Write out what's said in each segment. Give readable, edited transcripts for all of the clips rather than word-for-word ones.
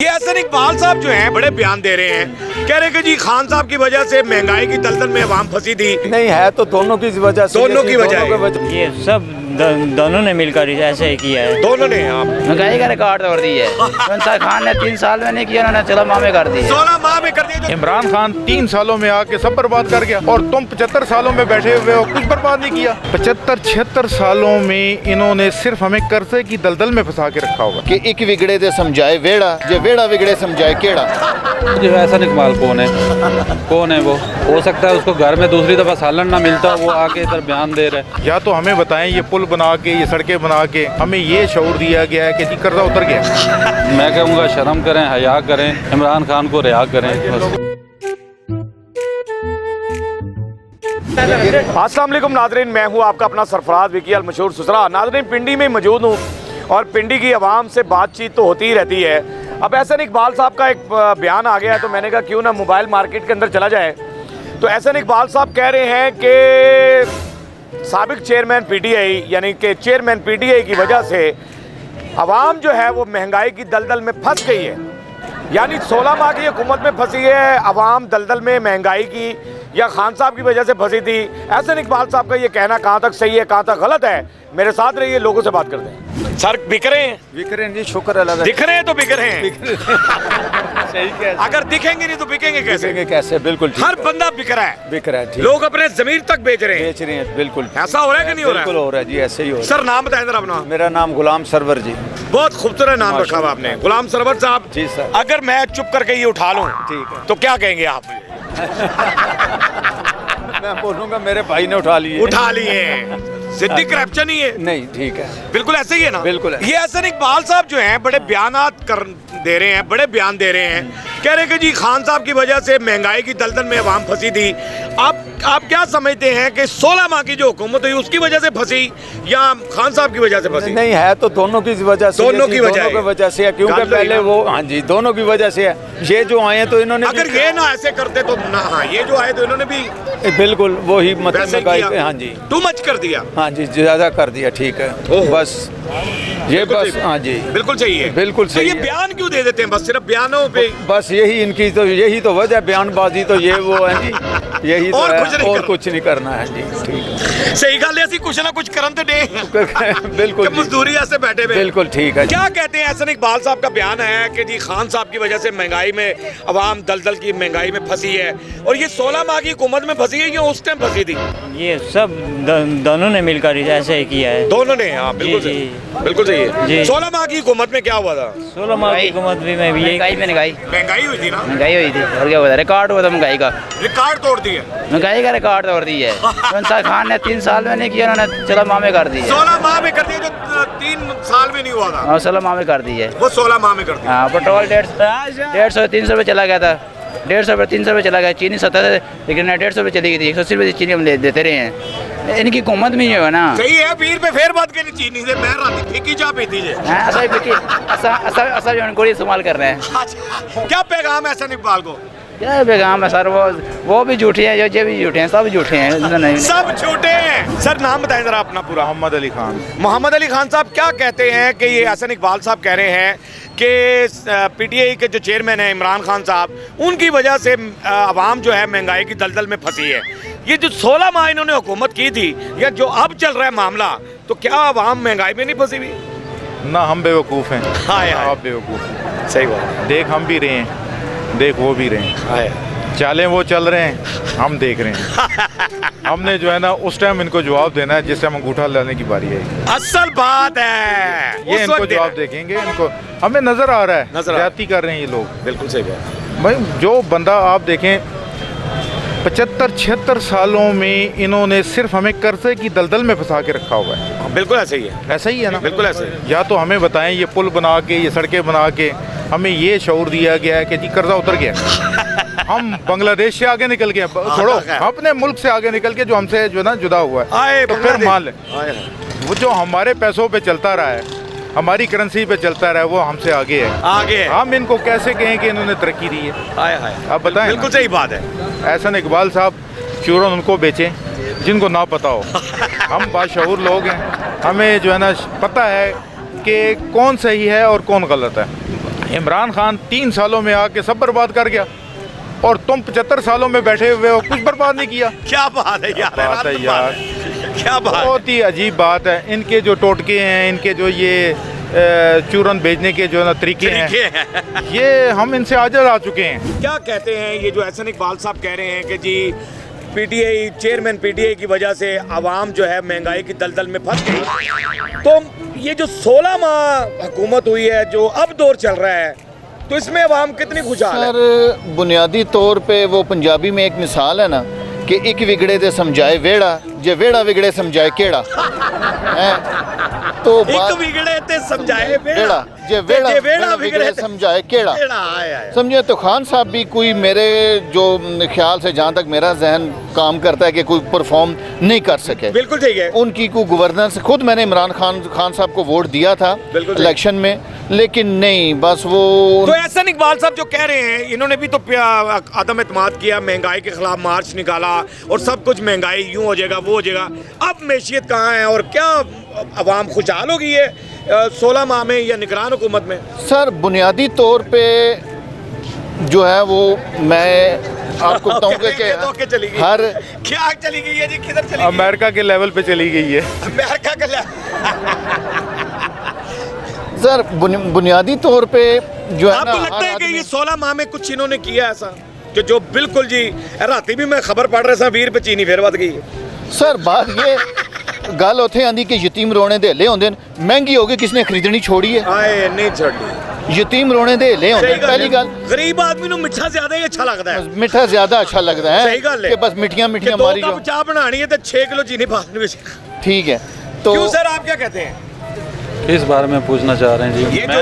ये हसन इकबाल साहब जो हैं बड़े बयान दे रहे हैं, कह रहे हैं कि जी खान साहब की वजह से महंगाई की दलदल में अवाम फंसी थी। नहीं है तो दोनों की वजह से, दोनों की वजह ये सब दोनों ने मिलकर ऐसे ही किया है। दोनों ने आप महंगाई का रिकॉर्ड तोड़ दी है। इमरान खान ने 3 साल में नहीं किया, उन्होंने 16 माह में कर दी है। 16 माह में कर दिया। इमरान खान 3 सालों में आके सब बर्बाद कर गया और तुम 75 सालों में बैठे हुए हो, कुछ बर्बाद नहीं किया। 75-76 सालों में इन्होंने सिर्फ हमें कर्जे की दलदल में फंसा के रखा होगा कि एक विगड़े दे समझाए वेड़ा, जे वेड़ा विगड़े समझाए केड़ा। जो हसन इकबाल कौन है वो? हो सकता है उसको घर में दूसरी दफ़ा सालन ना मिलता, वो आके इधर बयान दे रहे हैं। या तो हमें बताएं, ये पुल बना के, ये सड़कें बना के हमें ये शऊर दिया गया है कि जी कर्जा उतर गया। मैं कहूँगा शर्म करें, हया करें, इमरान खान को रिहा करें बस। अस्सलाम वालेकुम नाज़रीन, मैं हूं आपका अपना सरफराज विकी अल मशहूर सुसरा। नाज़रीन, पिंडी में मौजूद हूं और पिंडी की आवाम से बातचीत तो होती ही रहती है। अब हसन इकबाल साहब का एक बयान आ गया है तो मैंने कहा क्यों ना मोबाइल मार्केट के अंदर चला जाए। तो हसन इकबाल साहब कह रहे हैं कि साबिक चेयरमैन पीटीआई यानी कि चेयरमैन पीटीआई की वजह से आवाम जो है वो महंगाई की दलदल में फंस गई है। यानी 16 माह की हुकूमत में फंसी है आवाम दलदल में महंगाई की, या खान साहब की वजह से फंसी थी। हसन इकबाल साहब का ये कहना कहाँ तक सही है, कहाँ तक गलत है, मेरे साथ रहिए, लोगों से बात करते हैं। सर बिक रहे हैं? बिक रहे हैं जी, शुक्र अल्लाह। दिख रहे हैं तो बिक रहे हैं। सही कैसे? अगर दिखेंगे नहीं तो बिकेंगे कैसे? कैसे? बिल्कुल ठीक हर है। बंदा बिक रहा है, बिक रहा है, ठीक। लोग अपने जमीर तक बेच रहे हैं। बेच रहे हैं, बिल्कुल ऐसा हो रहा है कि नहीं हो रहा बिल्कुल है? हो रहा है जी, ऐसे ही हो रहा सर नाम बताएं जरा अपना। है। मेरा नाम गुलाम सरवर जी। बहुत खूबसूरत नाम रखा हुआ आपने, गुलाम सरवर साहब जी सर। अगर मैं चुप करके ये उठा लूं ठीक है। तो क्या कहेंगे आप? मैं बोलूँगा मेरे भाई ने उठा लिए। उठा लिए, जिद्दी करप्शन ही है। नहीं, ठीक है, बिल्कुल ऐसे ही है ना। बिल्कुल है। ये हसन इकबाल साहब जो हैं बड़े बयानात कर दे रहे हैं, बड़े बयान दे रहे हैं, कह रहे हैं कि जी खान साहब की वजह से महंगाई की दलदल में अवाम फंसी थी। आप क्या समझते हैं कि 16 माह की जो हुकूमत हुई उसकी वजह से फंसी या खान साहब की वजह से फंसी? नहीं है तो दोनों की वजह से, दोनों की वजह से है, क्योंकि पहले वो, हाँ जी, दोनों की वजह से है। ये जो आए हैं तो इन्होंने अगर ये ना ऐसे करते तो ना, हाँ ये जो आए तो इन्होंने भी बिल्कुल वही वैसे मतलब किया। हाँ जी, टू मच कर दिया। हाँ जी, ज्यादा कर दिया, ठीक है बस ये बिल्कुल बस सही। हाँ जी, बिल्कुल चाहिए, बिल्कुल तो सही ये है। बयान क्यों दे देते हैं बस सिर्फ बयानों पे? बस यही इनकी तो यही तो वजह, बयानबाजी तो ये वो है जी, यही तो और है, कुछ नहीं और करना। कुछ नहीं करना है जी, ठीक है। सही गल है, ऐसी कुछ ना कुछ करम तो दे बिल्कुल कि जी, मजदूरी ऐसे बैठे हुए। बिल्कुल ठीक है। क्या कहते हैं हसन इकबाल साहब का बयान है कि जी खान साहब की वजह से महंगाई में अवाम दलदल की महंगाई में फंसी है, और ये 16 माह की हुकूमत में फंसी है या उस टाइम फंसी थी? ये सब दोनों ने मिलकर ऐसे ही किया है। दोनों ने, हाँ बिल्कुल जी, सही, बिल्कुल सही है। जी। 16 माह की हुकूमत में क्या हुआ था? 16 माह की हुकूमत भी में भी यही महंगाई हुई थी ना, महंगाई हुई थी और क्या हुआ था? रिकॉर्ड हुआ था महंगाई का। रिकॉर्ड तोड़ दिया। महंगाई का रिकॉर्ड तोड़ दी है। इमरान खान ने 3 साल में नहीं किया, उन्होंने 16 माह में कर दी है। 16 माह में कर दिया जो 3 साल में नहीं हुआ था, और 16 माह में कर दी है। वो 16 माह में कर दिया। हाँ, पेट्रोल 150-300 रुपये चला गया था। 150 रुपये 300 रुपये चला गया। चीनी 70 है लेकिन 150 रुपये चली गई थी। 180 रुपये चीनी हम देते रहे हैं। इनकी हुकूमत में जो है ना, सही है, 20 रुपए फेर बात करी चीनी से, मैं राती फीकी चाह पीती है। ऐसा ही बिकी, ऐसा जो उनको इस्तेमाल कर रहे हैं। क्या पैगाम है हसन इकबाल को? क्या बेगाम है सर, वो भी झूठे हैं, ये भी झूठे हैं, सब झूठे हैं। नहीं सब झूठे हैं। सर नाम बताएं जरा अपना पूरा। मोहम्मद अली खान। मोहम्मद अली खान साहब क्या कहते हैं कि ये हसन इकबाल साहब कह रहे हैं कि पीटीआई के जो चेयरमैन हैं इमरान खान साहब, उनकी वजह से आवाम जो है महंगाई की दलदल में फंसी है। ये जो 16 माह इन्होंने हुकूमत की थी या जो अब चल रहा है मामला, तो क्या आवाम महंगाई में नहीं फंसी हुई? ना हम बेवकूफ़ हैं, हाय हाय। आप बेवकूफ़ हैं। सही बात देख हम भी रहे हैं, देख वो भी रहे हैं, है। चालें वो चल रहे हैं, हम देख रहे हैं। हमने जो है ना उस टाइम इनको जवाब देना है जिस टाइम अंगूठा लाने की बारी है। असल बात है, ये उस इनको वक्त जवाब देखेंगे, इनको हमें नजर आ रहा है नजर आ- ज्यादती कर रहे हैं ये लोग। बिल्कुल सही बात। भाई जो बंदा आप देखें 75-76 सालों में इन्होंने सिर्फ हमें कर्जे की दलदल में फंसा के रखा हुआ है। बिल्कुल ऐसे ही है, ऐसा ही है ना, बिल्कुल ऐसे ही। या तो हमें बताएं, ये पुल बना के, ये सड़कें बना के हमें ये शऊर दिया गया है कि जी कर्जा उतर गया। हम बांग्लादेश से आगे निकल गए, छोड़ो अपने मुल्क से आगे निकल के जो हमसे जो ना जुदा हुआ है, आए तो फिर मान ले आए। वो जो हमारे पैसों पे चलता रहा है, हमारी करेंसी पे चलता रहा है, वो हमसे आगे है। आगे हम इनको कैसे कहें कि इन्होंने तरक्की दी है? हाय हाय, आप बताएं। बिल्कुल सही बात है। हसन इकबाल साहब चूरन उनको बेचें जिनको ना पता हो। हम बाशऊर लोग हैं, हमें जो है ना पता है कि कौन सही है और कौन गलत है। इमरान खान 3 सालों में आके सब बर्बाद कर गया और तुम 75 सालों में बैठे हुए हो, कुछ बर्बाद नहीं किया। क्या बात है यार, बात है यार, क्या बात है। बहुत ही अजीब बात है। इनके जो टोटके हैं, इनके जो ये चूरन भेजने के जो ना तरीके हैं, ये हम इनसे आजर आ चुके हैं। क्या कहते हैं ये जो एहसन इकबाल साहब कह रहे हैं कि जी पीटीआई चेयरमैन पीटीआई की वजह से आवाम जो है महंगाई की दलदल में फंस गई, तो ये जो 16 माह हुकूमत हुई है, जो अब दौर चल रहा है, तो इसमें आवाम कितनी खुशहाल है? सर बुनियादी तौर पे वो पंजाबी में एक मिसाल है ना कि एक विगड़े दे समझाए वेड़ा, जे वेड़ा विगड़े समझाए केड़ा है। तो एक बिगड़े ते समझाए वेड़ा, जे वेड़ा विगड़े समझाए केड़ा। समझे तो खान साहब भी कोई मेरे जो ख्याल से जहाँ तक मेरा जहन काम करता है कि कोई परफॉर्म नहीं कर सके। बिल्कुल ठीक है। उनकी को गवर्नेंस, खुद मैंने इमरान खान साहब को वोट दिया था इलेक्शन में, लेकिन नहीं, बस वो तो एहसन इकबाल साहब जो कह रहे हैं, इन्होंने भी तो आदम एतमाद किया, महंगाई के खिलाफ मार्च निकाला और सब कुछ महंगाई यूं हो जाएगा वो हो जाएगा। अब मैशियत कहाँ है और क्या अवाम खुशहाल हो गई है 16 माह में या निगरान हुकूमत में? सर बुनियादी तौर पे जो है वो मैं आपको बताऊंगा कि चली गई। हर क्या चली गई है जी, किधर चली गई? अमेरिका के लेवल पे चली गई है। अमेरिका का सर बुनियादी तौर पे जो है ना, आपको लगता है कि ये 16 माह में कुछ इन्होंने किया ऐसा कि जो बिल्कुल जी राती भी मैं खबर पढ़ रहा था 20 रुपए चीनी फिर बद गई? सर बात ये गल उथे आंदी कि यतीम रोने दे ले होंदे, महंगी हो गई, किसने खरीदनी छोड़ी है? आए नहीं छोड़ी। यतीम रोने दे ले होंदे। पहली गल, गरीब आदमी ਨੂੰ ਮਿੱਠਾ ਜ਼ਿਆਦਾ ਹੀ ਅੱਛਾ ਲੱਗਦਾ ਹੈ। मिठा ज्यादा अच्छा लगता है सही गल है कि बस मिठियां मिठियां मारी दो जाओ। कप चाय बनानी है तो 6 किलो चीनी पानी में। ठीक है, तो क्यों सर आप क्या कहते हैं? इस बारे में पूछना चाह रहे हैं जी। ये जो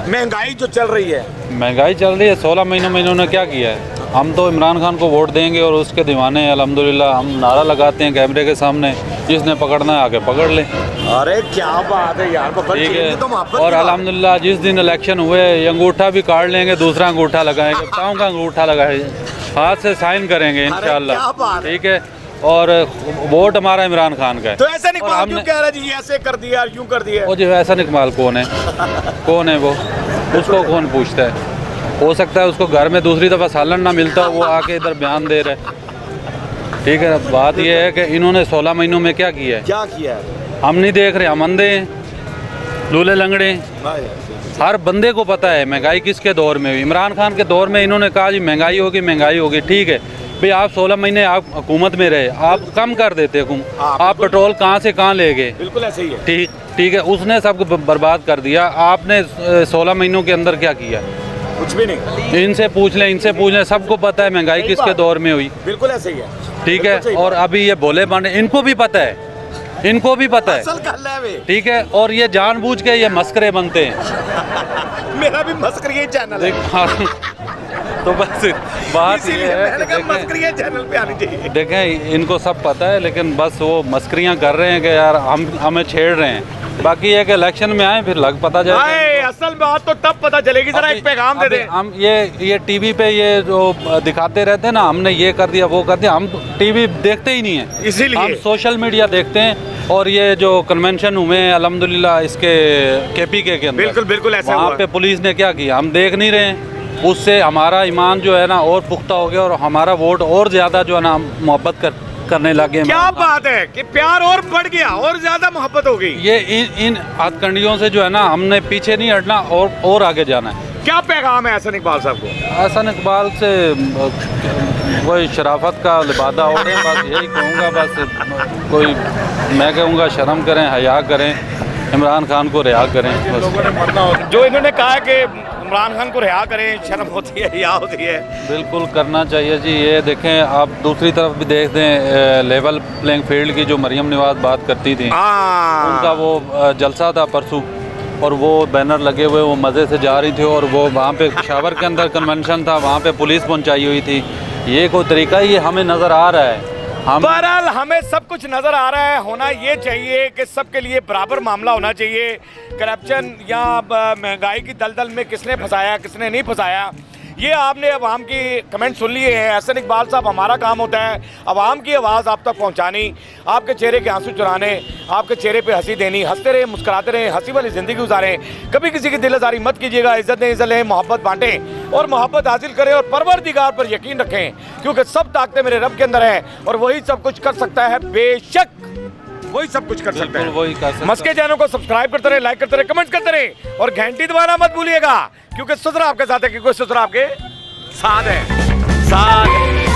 महंगाई जो चल रही है, महंगाई चल रही है, 16 महीनों में इन्होंने क्या किया है? हम तो इमरान खान को वोट देंगे और उसके दीवाने हैं अल्हम्दुलिल्लाह। हम नारा लगाते हैं कैमरे के सामने, जिसने पकड़ना है आके पकड़ ले। अरे क्या बात है यार, ठीक है। और अल्हम्दुलिल्लाह जिस दिन इलेक्शन हुए, ये अंगूठा भी काट लेंगे, दूसरा अंगूठा लगाएंगे, पाँव का अंगूठा लगाएंगे, हाथ से साइन करेंगे इंशाल्लाह। ठीक है। और वोट हमारा इमरान खान का है। तो ऐसा इकबाल क्यों कह रहा है जी ऐसे कर दिया यूं कर दिया? वो जो एहसन इकबाल कौन है? कौन है वो? उसको कौन पूछता है? हो सकता है उसको घर में दूसरी दफ़ा सालन ना मिलता, वो आके इधर बयान दे रहे। ठीक है। बात ये है कि इन्होंने 16 महीनों में क्या किया है? क्या किया है हम नहीं देख रहे, हम अंधे हैं, लूले लंगड़े। हर बंदे को पता है महंगाई किसके दौर में हुई। इमरान खान के दौर में इन्होंने कहा जी महंगाई होगी, महंगाई होगी। ठीक है भाई, आप 16 महीने आप हुकूमत में रहे, आप कम कर देते आप पेट्रोल कहाँ से कहाँ ले गए? बिल्कुल ऐसे ही है। ठीक है। उसने सबको बर्बाद कर दिया। आपने 16 महीनों के अंदर क्या किया? कुछ भी नहीं। इनसे पूछ लें, सबको पता है महंगाई किसके दौर में हुई। बिल्कुल ऐसे ही है। ठीक है। और अभी ये भोले बांडे, इनको भी पता है, इनको भी पता है। ठीक है। और ये जानबूझ के ये मस्करे बनते हैं। मेरा भी मस्करी चैनल है। तो बस बात ये है कि मस्करियाँ चैनल पे आनी चाहिए। देखें इनको सब पता है, लेकिन बस वो मस्करियाँ कर रहे हैं कि यार हमें छेड़ रहे हैं। बाकी ये कि इलेक्शन में आए फिर लग पता जाएगा। असल बात तो तब पता चलेगी। जरा एक पैगाम दे दें। हम ये टीवी पे ये जो दिखाते रहते हैं ना, हमने ये कर दिया वो कर दिया, हम टीवी देखते ही नहीं है, इसीलिए हम सोशल मीडिया देखते हैं। और ये जो कन्वेंशन हुए हैं अल्हम्दुलिल्लाह इसके KPK के अंदर, बिल्कुल बिल्कुल ऐसा वहाँ पे पुलिस ने क्या किया हम देख नहीं रहे हैं। उससे हमारा ईमान जो है ना और पुख्ता हो गया और हमारा वोट और ज़्यादा जो है ना मोहब्बत करने लगे। क्या बात है कि प्यार और बढ़ गया और ज़्यादा मोहब्बत हो गई। ये इन हथकंडियों से जो है ना हमने पीछे नहीं हटना और आगे जाना है। क्या पैगाम है एहसन इकबाल साहब को? एहसन इकबाल से वही शराफत का लिबादा ओढ़ें, बस यही कहूँगा। बस कोई मैं कहूँगा शर्म करें, हया करें, इमरान खान को रिहा करें। बस जो इन्होंने कहा कि इमरान खान को रिहा करें, शर्म होती है, रिहा होती है। बिल्कुल करना चाहिए जी। ये देखें आप दूसरी तरफ भी देख दें, लेवल प्लेइंग फील्ड की जो मरियम नवाज बात करती थी, उनका वो जलसा था परसों और वो बैनर लगे हुए वो मज़े से जा रही थी और वो वहाँ पे पेशावर के अंदर कन्वेंशन था, वहाँ पे पुलिस पहुँचाई हुई थी। ये कोई तरीका ये हमें नज़र आ रहा है। बहरहाल हमें सब कुछ नज़र आ रहा है। होना ये चाहिए कि सबके लिए बराबर मामला होना चाहिए। करप्शन या महंगाई की दलदल में किसने फंसाया किसने नहीं फंसाया, ये आपने अवाम की कमेंट सुन लिए हैं। एहसन इकबाल साहब, हमारा काम होता है अवाम की आवाज़ आप तक पहुंचानी, आपके चेहरे के आंसू चुराने, आपके चेहरे पे हंसी देनी, हंसते रहे, मुस्कुराते रहे, हंसी वाली ज़िंदगी गुजारें। कभी किसी की दिल आज़ारी मत कीजिएगा, इज़्ज़त दें, इज़्ज़त लें, मोहब्बत बांटें और मोहब्बत हासिल करें और परवरदिगार पर यकीन रखें, क्योंकि सब ताकतें मेरे रब के अंदर हैं और वही सब कुछ कर सकता है। बेशक वही सब कुछ कर सकता बिल्कुल है। वही कर सकता है। मस्के चैनल को सब्सक्राइब करते रहे, लाइक करते रहे, कमेंट करते रहे और घंटी दबाना मत भूलिएगा, क्योंकि सुसरा आपके साथ है, क्योंकि सुसरा आपके साथ है।